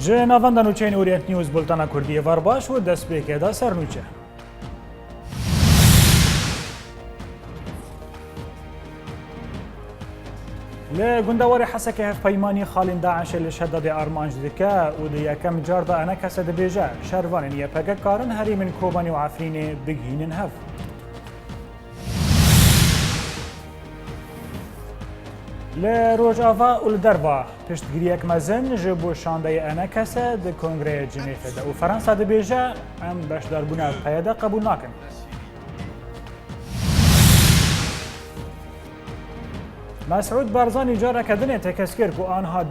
ناوەندە نوچەین ئۆریەنت نیوز بولتەنە کوردی ڤار باش و دەستپێکێدا سەرنووچە. لە گوندەوەری حەسەکە هەفپەیمانی خاڵین داعشە لە شەدەدێ ئارمانج دکە و لە یەکەم جاردا ئەنە کەسە دەبێژە شەروانن یەپەکە کارن هەریمن کۆبانی و عەفرینێ بگهینن هەف. لە ڕۆژئاوا و لە دەربا پشتگیریەک مەزن ji بۆ شاندەی ئەنە کەسە di کۆنگرەیە جنێفەدا و فەرەنسا دەبێژە ئەم بەشداربوونا پەیەدا قبول ناکەن. مەسعود بارزانی جارێکە دنێتە کەسکرد و ئانها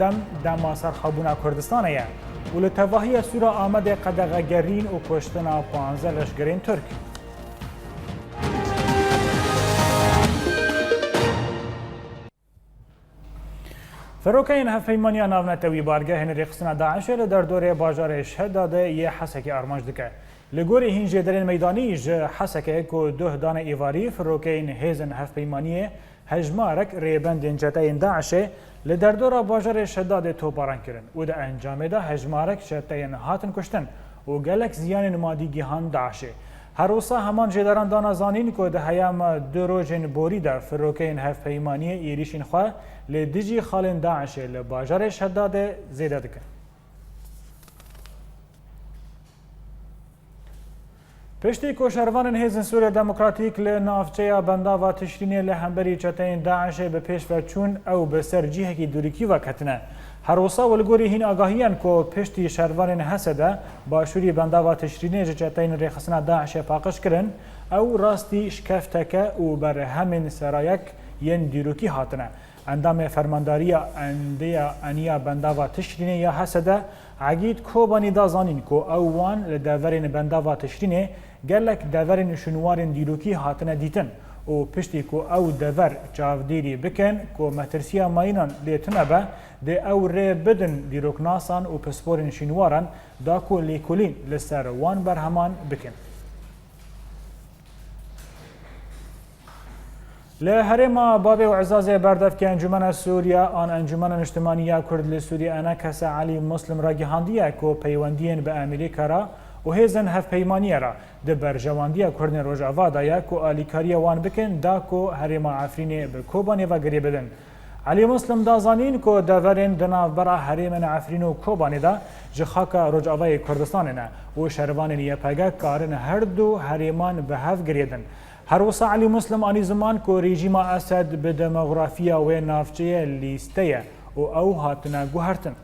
دەما سەرخەبوونا کوردستانەیە و لە تەڤاهیە سوورە ئامادێ قەدەغەگەرین و کوشتنا 15 لەشگەرین تورک. فەرۆکەین هەفپەیمانیە ناونەتەوی بارگە هێنەری خستنە داعشە لە دەردۆرێ باژارێ شەدادە یە حەسەکی ئارمانج دکە. لە گۆری هینجێ دەرێن مەیدانی ژ حەسەکەیەک و دۆهدانە ئیڤاری فەرۆکەین هێزن هەفپەیمانیە هەژمارەك رێبەندên ceteyên Daişê li derdora bajarê şedadê toparan kirin û di encamê de hejmarek çeteyên hatin kuştin û gelek ziyanên madî gihan Daişê. Herwisa heman jêderan dana zanîn ku di heyama du rojên borî de firokeyên hevpeymaniyê êrişên xwe lê dijî xalên Daişê li bajarê şedadê zêde dikin. پشتی کوشەروانên hêzên Sûriya Demokratîk li navçeya bendava Tişrînê li hemberî çeteyên Daişê bi pêşveçûn ew bi ser cihekî dûrîkî ve ketine. Herwisa li gorî hîn agahiyan ku piştî şervanên hese de başûrî bendava Tişrînê ji çeteyên rêxistina Daişê paqij kirin, ew rastî şkefteke û berhemên serayek yên dîrokî hatine. Endamê fermandariya endeya eniya bendava Tişrînê ya hese de عگید کوبانی دازانین کو او وان لدورین بنداوا تشرینه گلک دورین شنوارین دیلوکی هاتنه دیتن و پشتی کو او دور چاودیری بکن کو مترسیا ماینان لیتنه به ده او ری بدن دیروکناسان و پسپورین شنواران دا کو لیکولین لسر وان برهمان بکن. لهرما بابي وعزازي بردف كأنجمن سوريا آن أنجمن اجتماعية كرد لسوريا أنا كس علي مسلم راجحاندية كو بيواندين بأمريكا را وهزن هف بيمانية را دبر جواندية كردن رجعوا دايا كو آليكاريا وان بكن دا كو هرما عفريني بكوباني وغري بدن. علي مسلم دازانين كو دورين دناف برا هرمن عفرينو كوباني دا جخاكا رجعوا كردستاننا وشروانين يبقى كارن هردو هرمان بهف غريدن. هروسا علی مسلم آنی زمان که رژیم اسد به دموگرافیا و نافچه لیسته و او هاتنا گوهرتن.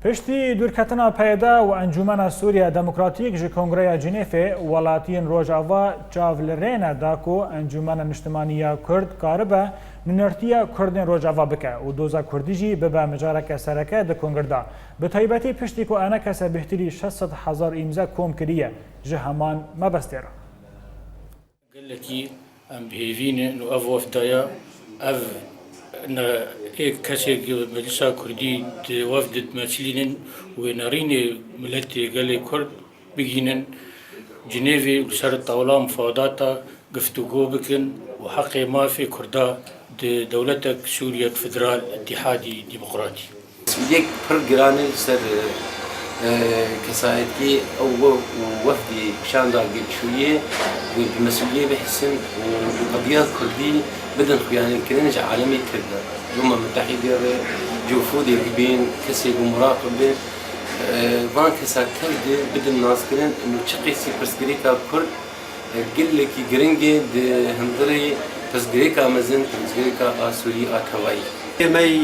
پشتی دورکتنا پیدا و انجمن سوریا دموکراتیک جی کنگره جنیفه ولاتین روجاوا چاولرین داکو انجمن اجتماعیه کرد کاربه ننرتیا کردن روجاوا بکه و دوزا کردیجی به مجارک سرکه د کنگردا به تایبەتی پشتی کو انا کس بهتری 600,000 امضا کوم کریه جهمان مبستر قالتي ام بهيفين انه اف وفدايا اف ان هيك كاسي مجلسا كردي وفدت ماسلين وناريني ملتي قالي كرد بجينن جنيفي وصار الطاوله مفاوضات قفتوغو بكن وحقي ما في كردا دولتك سوريا فدرال اتحادي ديمقراطي سويديك برجراني سر كسايتي او وفدي شاندار قد شويه بمسؤوليه بحسن وقضيه كردي بدن خيانه كرنج عالمي كرده الامم المتحده جوفودي بين كسي ومراقبه فان كسا كرد بدن ناس كرن انه تشقيسي برسكريكا كرد قل لك جرينجي هندري برسكريكا مزن برسكريكا سوري اكواي ماي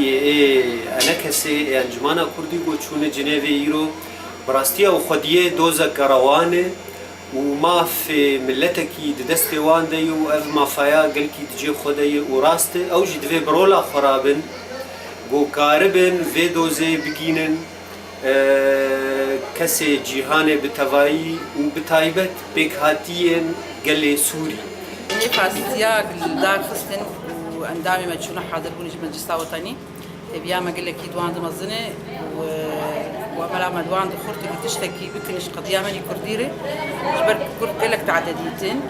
انا كسي انجمانا كردي گوچونه جنيفي يرو براستيا وخديه دوزا كروانه وما في ملتكي دستي واندي واف ما فيا قلكي تجي خدي وراسته او جدوي برولا خرابن گو كاربن في دوزي بگينن كسي جيهانه بتواي وبتايبت بكهاتين قلي سوري فاسيا دار خستن واندامي ما تشونا حاضر بوني مجلس وطني تبيا ما قال لك دوان مزنه وملا ما دوان خرطي تشتكي بكنش قضيه ماني كرديره جبر كرد قال لك تعدديتين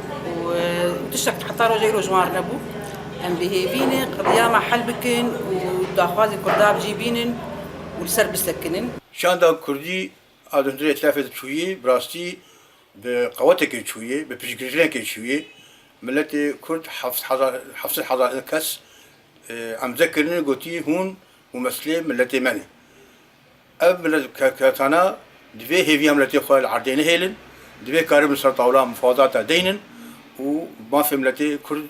وتشتك حتى رجع جوار نبو ام بهيفيني قضيه ما حل بكن داخوازی کردا بجی بینن و لسر بسکنن شاندا كردي ادندري اتلافت شويه براستي بقوتك شويه ببشكرينك شويه ملتي كرد حفص حضر الكاس عم ذكرني قوتي هون ومسلم ملتي ماني اب ملت كاتانا دبي هيفي ملتي خوال عردين هيلن دبي كارب نصر طاوله مفاوضات دينن وما في ملتي كرد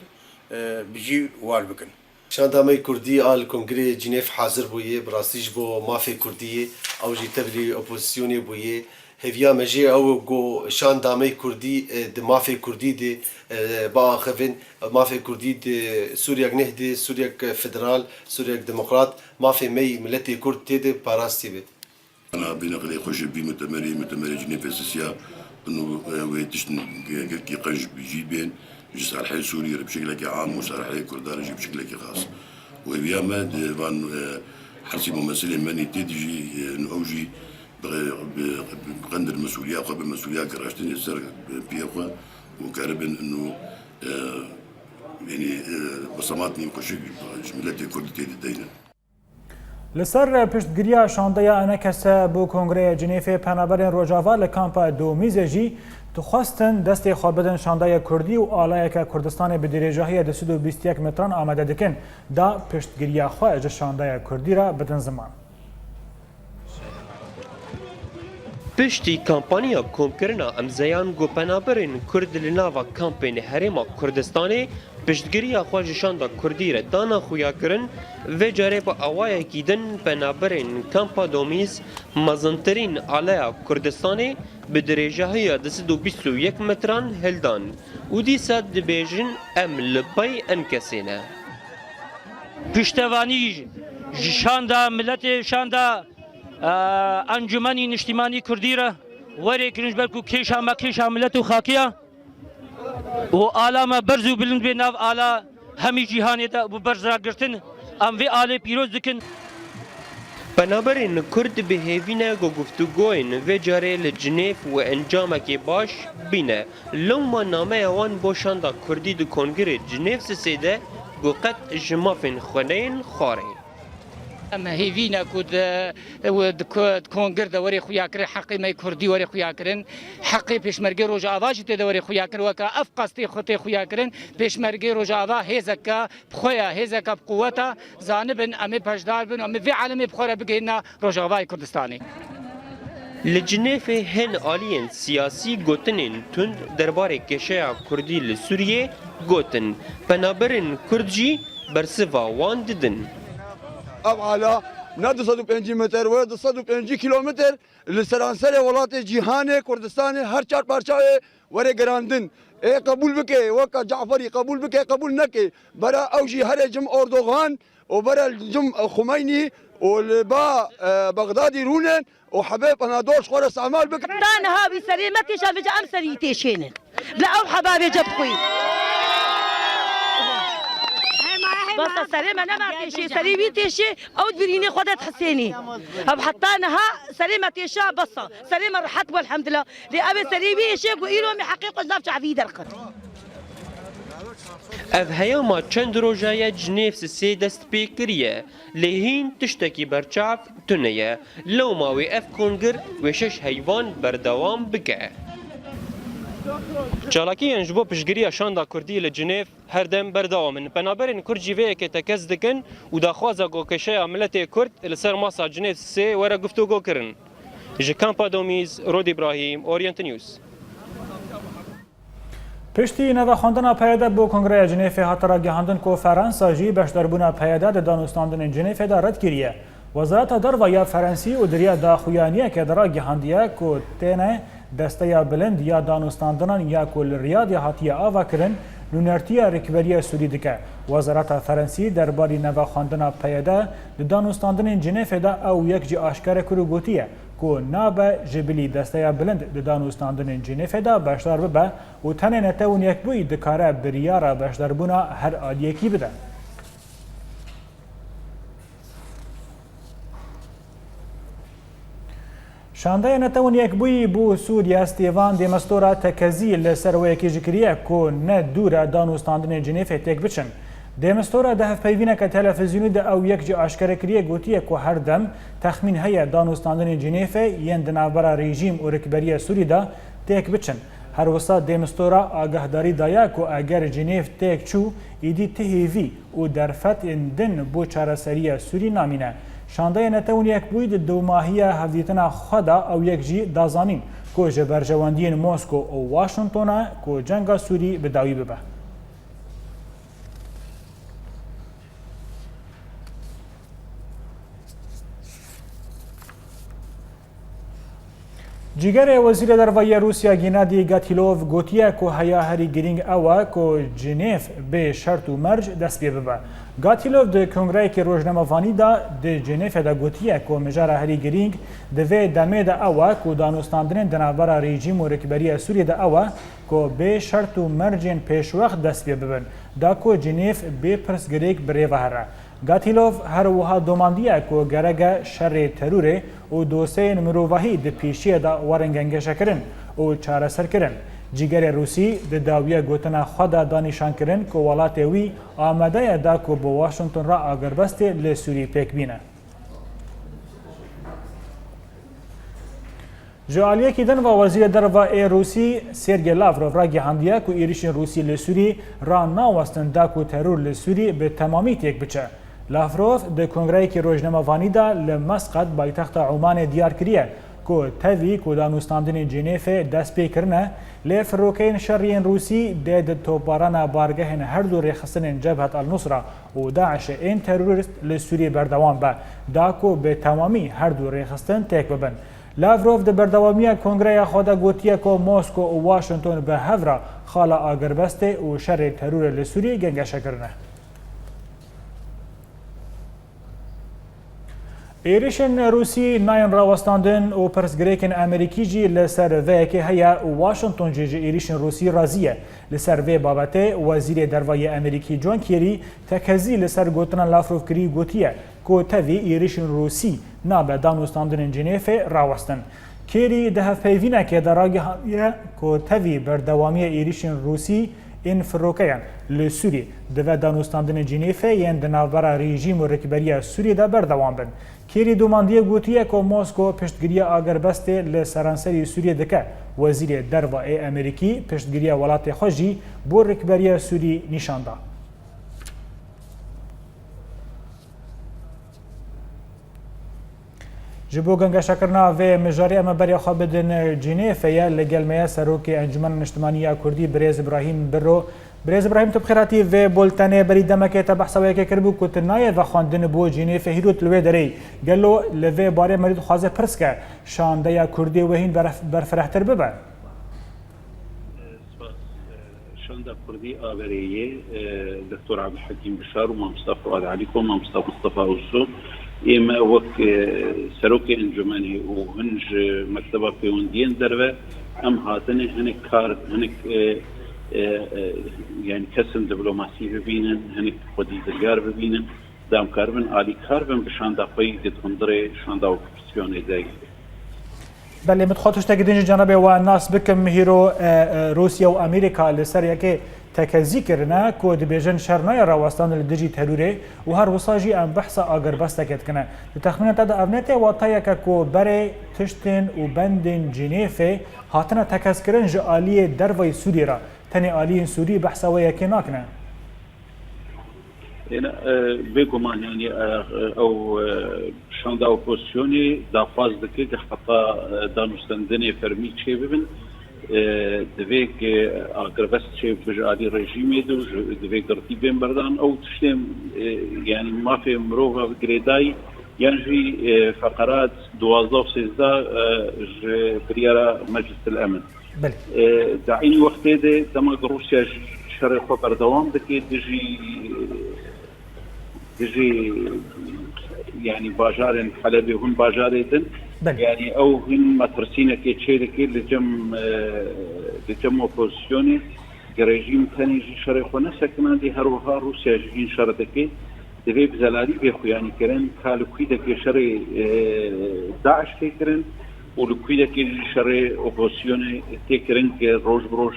بيجي والبكن شاندامي كردي آل كونغري جنيف حاضر بويه براستيج بو مافي كردية أو جي تبري أوبوزيسيوني بويه هفيا مجي أو جو شاندامي كردي د مافي كردي دي با خفن مافي كردي دي سوريا جنهدي سوريا فدرال سوريا ديمقراط مافي مي ملتي كرد تيدي باراستي بي أنا بنقل خوش بي متمري جنيف اساسيا إنه ويتشن كي قج بيجي بين جسر حي سوريا بشكل عام وصار حي كردان بشكل خاص وهي ما فان حرسي ممثل ماني تيجي نوجي بقندر المسؤوليه قبل المسؤوليه كراشتني السر بيقوا وكاربن انه يعني بصماتني وكشي جملتي كردتي دينا لسر پشتگیری شاندیا انکسه بو کنگره جنیف پنابرین روجاوا لکامپا دو میزجی تخواستن دستی خواب بدن شاندای کردی و آلای که کردستان به دیریجاهی 221 متران آمده دکن دا پشتگیری خواه اجا شاندای کردی را بدن زمان. پشتی کامپانیا کومکرنا امزیان گو پنابرین کرد لناوا کامپین هرما کردستانی پشتگیری خواج شاندا کردی را دانا خویا کرن و جاره با اوای کیدن پنابرین کامپا دومیز مزنترین آلیا کردستانی به درجه های 221 متران هلدان و دیسا دبیجن ام لبای انکسینه پشتوانی شاندا ملت شاندا انجمنی نشتیمانی کردی را وری کرنج بلکو کیش ملت و خاکیه و آلام برز و بلند به ناو آلا همی جهانی دا برز را گرتن ام وی آله پیروز دکن بنابراین کرد به هیوینه گو گفتگوین و جاره لجنیف و انجامکی باش بینه لوما نامه وان بوشاندا کردی دو کنگره جنیف سیده گو قد جمافین خونین خاره اما هیوینا کود کنگر دوری خویا کرد حقی می کردی وری خویا کردن حقی پیشمرگی روز آواز تی دوری خویا کرد و که افقاستی خودی خویا کردن پیشمرگی روز آواز هزکا بخویا هزکا بقوتا زانبن امی پشدار بن امی وی عالمی بخوره بگیرنا روز آواز کردستانی لجنیف هن آلین سیاسی گوتنین تند درباره کشیا کردی لسوریه گوتن بنابراین کردجی برسوا وان ددن اب على 205 متر و 205 کیلومتر لسرانسر ولات جهان کردستان هر چار پارچه وره گراندن قبول بکه وکا جعفری قبول بکه قبول نکه برا اوجی هر جم اردوغان و برا جم خمینی و با بغدادی رونن و حبيب انا دورش خور استعمال بك انا هابي سليمتي شاف جام سريتي شينن لا او حبابي جاب خوي بس سليمة أنا ما تيشي سليمي تيشي أو تبريني خدت حسيني أب حطانها سليمة تيشا بصة سليمة رحت والحمد لله لأبي سليمي شيء وإيرو من حقيقة نافش عفيد القط اف هیاما چند روزای جنیف سی دست پیکریه لهین تشتکی برچاف تنیه لو ماوی اف کنگر و شش حیوان بردوام بگه چالاکی انجبو پشگیری شاندا کردی لجنیف هر دم بردوامن بنابراین کرجی وی که تکز دکن و داخوازا گوکشه ملت کرد لسر ماسا جنیف سی ورا گفتگو کرن جکامپا دومیز رود ابراهیم اورینت نیوز پشتی نوه خواندن پیاده بو کنگره جنیف هاترا گهاندن کو فرانسا جی بشدربونا پیاده ده دانستاندن جنیف ده رد کریه وزارت دروا یا فرانسی و دریا دا خویانیه که درا گهاندیه کو تینه دسته یا بلند یا دانستاندنان یا کل ریاد یا هاتیه آوا کرن نونرتیا رکبریه سوری دکه وزارت فرانسی درباری نوه خواندن پیاده ده دانستاندن جنیف ده او یک جی آشکار کرو گوتیه کو نابه جبلی دسته یا بلند ده دانستاندن جنیف ده بشدار ببه و تنه نتون یک بوی دکاره بریاره بشدار بونا هر آلیه کی بده شانده نتون یک بوی بو سوریا استیوان دی مستورا تکزی لسر و یکی جکریه کو نه دور دانستاندن جنیف تک بچن دێمەستۆرە دەهەفپەیوینەکە تەلەڤیزیۆنی ئەو یەکجی ئاشکارەکریە گوتیە کو هەردەم تەخمین هەیە دانوستاندنی جنێفە یەن دنابەرە ڕێژیم و ڕێکبەریە سووریدا تێک بچن. هەروەسا دێمەستۆرە ئاگەهداری دایا و ئەگەر جنێف تێک چوو ئیدی تهێڤی و دەرفەت دن بۆ چارەسەریە سووری نامینە. شاندەیە نەتەونیەک بووی دەوماهیە هەفدیتنا خۆدا ئەو یەکجی دازانین کۆژە بەرژەوەندیین مۆسکۆ و واشنگتۆنە کۆ جەنگا سووری بەداوی ببە. جیگەرێ وەزیرە دەرەوەیە رووسیا گینادی گاتیلۆڤ گوتیە کۆ هەیە هەری گرنگ ئەوە کۆ جنێف بێ شەرت و مەرج دەست پێ ببە. گاتیلۆڤ د کۆنگرەیەکی ڕۆژنەمەڤانیدا د جنێفێدا گوتیە کۆ مژارە هەری گرنگ دەوێ دەمێدا ئەوە کۆ دانوستاندنên دنابەرە ڕێژیم و ڕێکبەریە سووریەدا ئەوە کۆ بێ شەرت و مەرجên پێشوەخت دەست پێ ببن دا کۆ جنێف بێ پرسگرێک برێڤە هەرە. گاتیلۆڤ هەروەها دۆماندیە کۆ گەرەگە شەڕێ تەرورێ و دۆسەیên مرۆڤاهی di pêşiya werin gengeşekirin û çareserkirin. Cîgerê Rûsî di dawiya gotina xwe de danîşankirin ku welatê wî amade ye da ku bi Washington re agirbestê li Sûrî pêk bîne. Ji aliyekî din ve Wezîrê Derve ê Rûsî Sergey Lavrov ra gihandiye ku êrişên Rûsî li Sûrî ra nawestin da ku teror li Sûrî bi temamî têk biçe. Lavrov di kongreyekî rojnamevanî da li Mesqet paytexta Omanê diyar kiriye ku tevî ku danûstandinê Cenêfê dest pê kirine lê firokeyên şerriyên Rûsî dê di topbarana bargehên her du rêxistinên Cebhet el-Nusra û Daişê ên terorîst li Sûrî berdewam be da ku bi temamî her du rêxistin têk bibin. Lavrov di berdewamiya kongreya xwe de gotiye ku Mosko û Washington bi hev re xala agirbestê û şerê terorê li Sûrî gengeşekirine. êrişên Rûsî nayên rawestandin û pirsgirêkên Amerîkî jî li ser vêyekê heye û Washington jî ji êrişên Rûsî razî ye. Li ser vê babetê Wezîrê Derveyê Amerîkî John Kerry tekezî li ser gotina Lavrov kirî gotiye ku tevî êrişên Rûsî nabe danûstandinên Cenêfê rawestin. Kerry di hevpeyvînekê de ragihandiye ku tevî berdewamiya êrişên Rûsî ên firokeyan li Sûrî dibe danûstandinê Cenêfê yên di navbera rejîm û rêkberiya Sûrî de berdewam bin. Kerry domandiye gotiye ku Mosko piştgiriya agirbestê li seranserî Sûriyê dike. Wezîrê Derve ê Amerîkî piştgiriya welatê xwe jî bo rêkberiya Sûrî nîşan da. Ji bo gengeşekirina vê mijarê em berê xwe bidin Cenêfeye li gel me ye Serokê Encumena Niştimaniya Kurdî Birêz İbrahîm Birro. Birêz İbrahîm tu bixêratî vê boltenê berî demekê te behsa wekê kiribû ku tu nayê vexwandin bo Cenêfê hîrot li wê derê. Gelo li vê barê me dixwaze pirske şandeya Kurdî wehîn berfirehtir bibe. شاندا كردي آبرية دكتور عبد الحكيم بشار وما مصطفى فؤاد عليكم وما مصطفى أوسو إما وك سروكي إنجماني وهنج مكتبة بيوندين دربة أم هاتني هنك كار هنك يعني كسم دبلوماسي ببينن هنك خدي دليار ببينن دام كاربن آلي كاربن بشاندا قوي دتخندري شاندا وكبسيوني داي بله متخاطش تقدينج جنابه و ناس بكم هيرو روسيا و امريكا لسر يكي تكزي كرنا كو دبيجن شرنايا راوستان لدجي تروري و هر وصاجي ام بحثا اگر بستكت كنا لتخمينة تادا ارنته وطايكا كو بري تشتن و بندن جنيفي هاتنا تكز كرن جالية دروي سوري را تاني آليين سوري بحثا ويكي ناكنا هنا بيكمان يعني او شاندا اوبوزيوني دا فاز دكيك حتى دانوستندني فرمي تشي ببن دفيك اقربست شي بجالي ريجيمي دو دفيك ترتيبين بردان او تشتم يعني ما في مروفا جريداي ينجي فقرات دوازداف سيزدا بريارة مجلس الامن دعيني وقتي دي دماغ روسيا شرق بردوام دكي دجي يعني باجارن حلبي هن باجاريدن يعني او هن مترسينه كي تشيركي لجم اوبوزيوني ريجيم ثاني شرق ونسكنا دي هروها روسيا جين شرطكي دبي بزلالي بيخو يعني كرن كالو كيدا كي شري داعش كيكرن ولكويدا كي شر اوبوزيون تكرنك روج بروج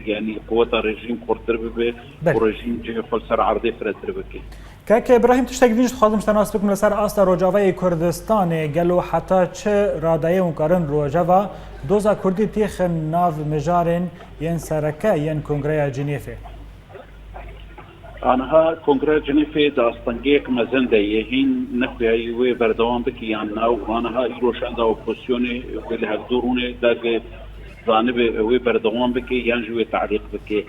يعني قوة رژیم خورتر ببه ورژیم جه خل سر عرضه فرتر بکه که ابراهیم تشتاق دینش خواهدم تناس بکم لسر آستا روجاوای کردستان گلو حتی چه رادایه مقارن روجاوا دوزا کردی تیخ ناو مجارن ین سرکه ین کنگره جنیفه آنها کنگره جنیفه داستانگیک مزن دیهین نخویایی و بردوان بکی یان ناو آنها ایروشان دا اپوزیونی ولی هفدورونه داگه جانب و بردوان بکی یان جوی تعلیق بکی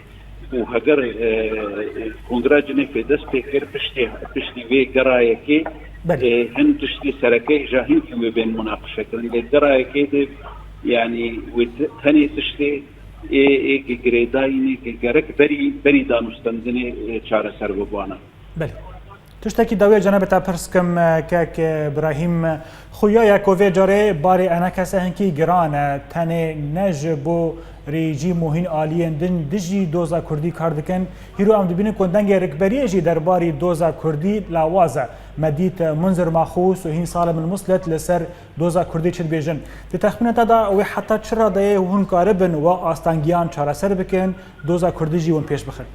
و هگر کنگره جنیفه دست پیکر پشتی وی گرایه که هن تشتی سرکه جاهین که و بین مناقشه کرن گرایه که يعني وثاني تشتي اي جريدايني جرك بري دانوستندني شعر سربوانا بله تشتكي داوية جناب تابرسكم كاك ابراهيم خويا كوفي جاري باري انا كسهنكي جران تاني نجبو ريجي موهين آليين دن دجي دوزا كردي كاردكن هيرو ام دبين كوندنگ ركبري جي درباري دوزا كردي لاوازا مديت منذر ماخوس وهين صالم المسلت لسر دوزا كردي چد بيجن تخمينه دا و حتى چرا داي هون قاربن و آستانگيان چارا سر بكن دوزا كردي جي ون پیش بخن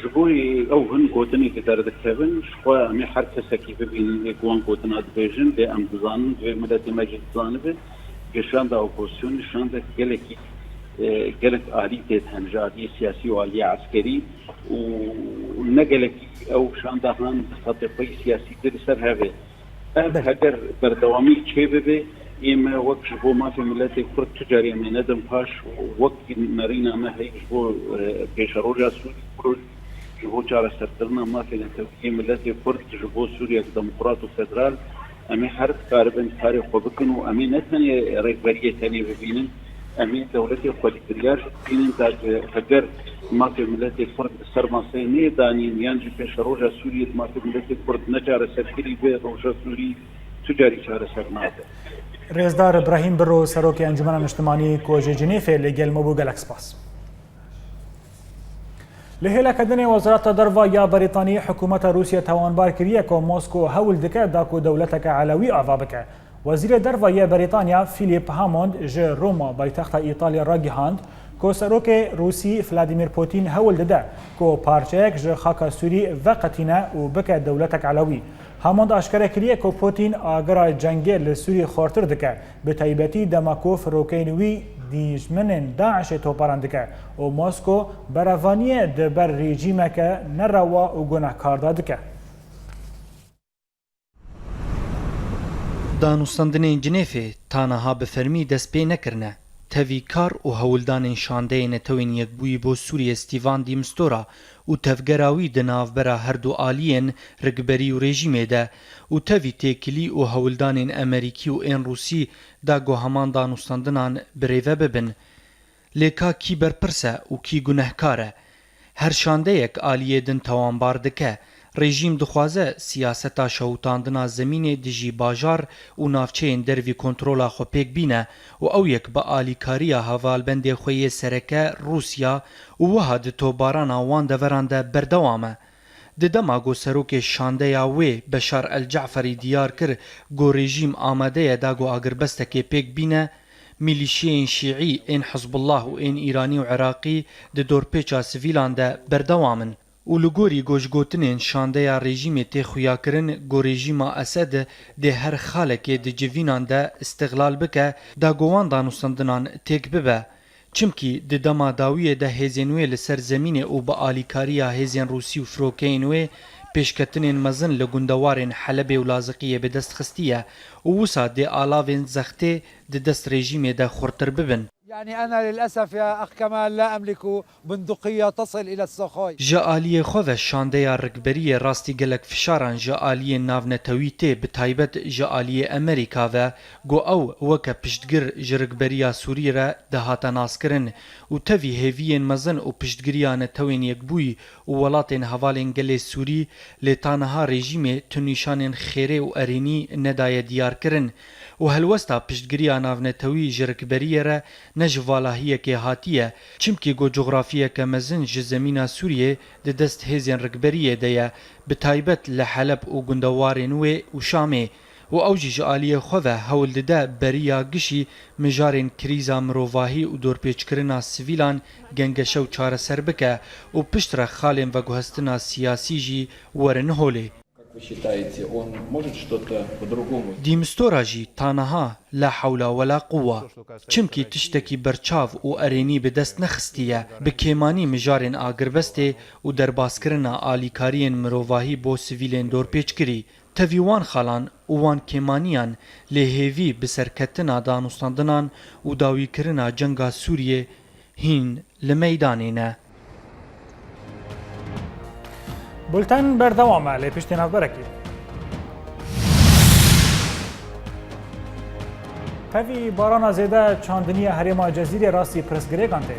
جبوي او هن قوتني كدار دكتبن شخوا امي حركه سكيفه بين كوان قوتنا دبيجن دي ام بزان في مدد مجد زانبه كشان دا اوبوزيون شان دا قالك آلية هنجادي سياسي وآلية عسكري ونقلك او شان دا هان خطيبي سياسي درسر هذا هدر بردوامي تشيبه إما وقت جبو ما في ملاتي كرة تجارية من ندم باش وقت نارينا ما هي جبو بيشاروجا سوري جبو جارة سرطرنا ما في لنتوكي ملاتي كرة جبو سوريا ديمقراط وفدرال أمي حرب قاربا تاريخ وبكن وأمي نتني ريكبرية تانية ببينن أمي دولتي قدريار ببينن داك هجر ما في ملاتي كرة سرماسيني دانين يانجي بيشاروجا سوريا ما في ملاتي كرة نجارة سركري بروجا سوري تجاري جارة سرناده رزدار ابراهیم برو سروکی انجمن اجتماعی کوژه جنیفه لگل مبو گلکس پاس لهلا کدنی وزارت دروا یا بریتانی حکومت روسیه توانبار کریه که مسکو هول دکه داکو دولتک علوی آوا بکه وزیر دروا یا بریتانیا فیلیپ هاموند ج روما پایتخت ایتالیا را گیهاند که سروک روسی ولادیمیر پوتین هول دده که پارچهک ج خاک سوری وقتینه و بکه دولتک علوی هاموند آشکار کریه که پوتین آگرای جنگی لسوری خورتر دکه به تایبەتی دماکو فروکینوی دیجمنن داعش توپاران دکه و مسکو بروانی دبر رژیمه که نروا و گناهکار دکه. دانوستاندنên Cinêfê tanaha bi fermî dest pê nekirine. Tevî kar û hewildanên şandeyê netewên Yekbûyî bo Sûriye Stîvan de Mistura û tevgera wî di navbera her du aliyên rikberî û rejîmê de û tevî têkilî û hewildanên Amerîkî û ên Rûsî da goheman danûstandinan birêve bibin. Lê ka kî berpirs e û kî gunehkar e? Her şandeyek aliyê din tawanbar dike. Rejîm dixwaze siyaseta şewtandina zemînê di jî bajar û navçeyên dervî kontrola xwe pêk bîne û ew yek bi alîkariya hevalbendê xwe yê sereke Rûsya û wiha di tobarana wan deveran de berdewam e. Di dema got serokê şandeya wê Beşar el Ceferî diyar kir got rejîm amade ye da got agirbestekê pêk bîne, milîşiyên Şîî ên Hizbullah û ên Îranî û Iraqî di dorpêça sivîlan de berdewam in. û li gorî goşgotinên şandeya rejîmê tê xuyakirin got rejîma Esed dê her xalekê di civînan de istiqlal bike da gowan danûstandinan têk bibe. Çimkî di dema dawiyê de hêzên wê li ser zemînê û bi alîkariya hêzên Rûsî û firokeyên wê pêşketinên mezin li gundewarên Helebê û Lazikiyê bi dest xistiye û wisa dê alavên zextê di dest rejîmê de xurtir bibin. يعني أنا للأسف يا أخ كمال لا أملك بندقية تصل إلى السخوي. Ji aliyê xwe ve şandeya rikberiyê rastî gelek fişaran ji aliyên navnetewî tê bi taybet ji aliyê Amerîka ve got ew weke piştgir ji rikberiya Sûriyê re dihate naskirin û tevî hêviyên mezin û piştgiriya netewên Yekbûyî û welatên hevalên gelê Sûrî lê taniha rejîmê tu nîşanên xêrê û erînî nedaye diyarkirin û helwesta piştgiriya navnetewî ji rikberiyê re ne ji valahiyekê hatiye çimkî got coğrafiyeke mezin ji zemîna Sûriyê di dest hêzên rikberiyê de ye bi taybet li Heleb û gundewarên wê û Şamê و ئەو ژی ji aliyê xwe ve hewl dide beriya gişî mijarên krîza mirovahî û dorpêçkirina sivîlan gengeşew çareser bike û piştre xalên veguhestina siyasî jî werin holê. Dîmistora jî tanaha la hewla wela quwa çimkî tiştekî berçav û erênî bi dest nexistiye bi kêmanî mijarên agirbestê û derbaskirina alîkariyên mirovahî bo sivîlên dorpêçkirî tevî wan xalan û wan kêmaniyan lê hêvî bi serketina danûstandinan û dawîkirina cenga Sûriyê hîn li meydanê ne. بولتن بردوامه لی پشتی نافبرکی تاوی بارانا زیده چاندنی هریما جزیره راستی پرسگره کانته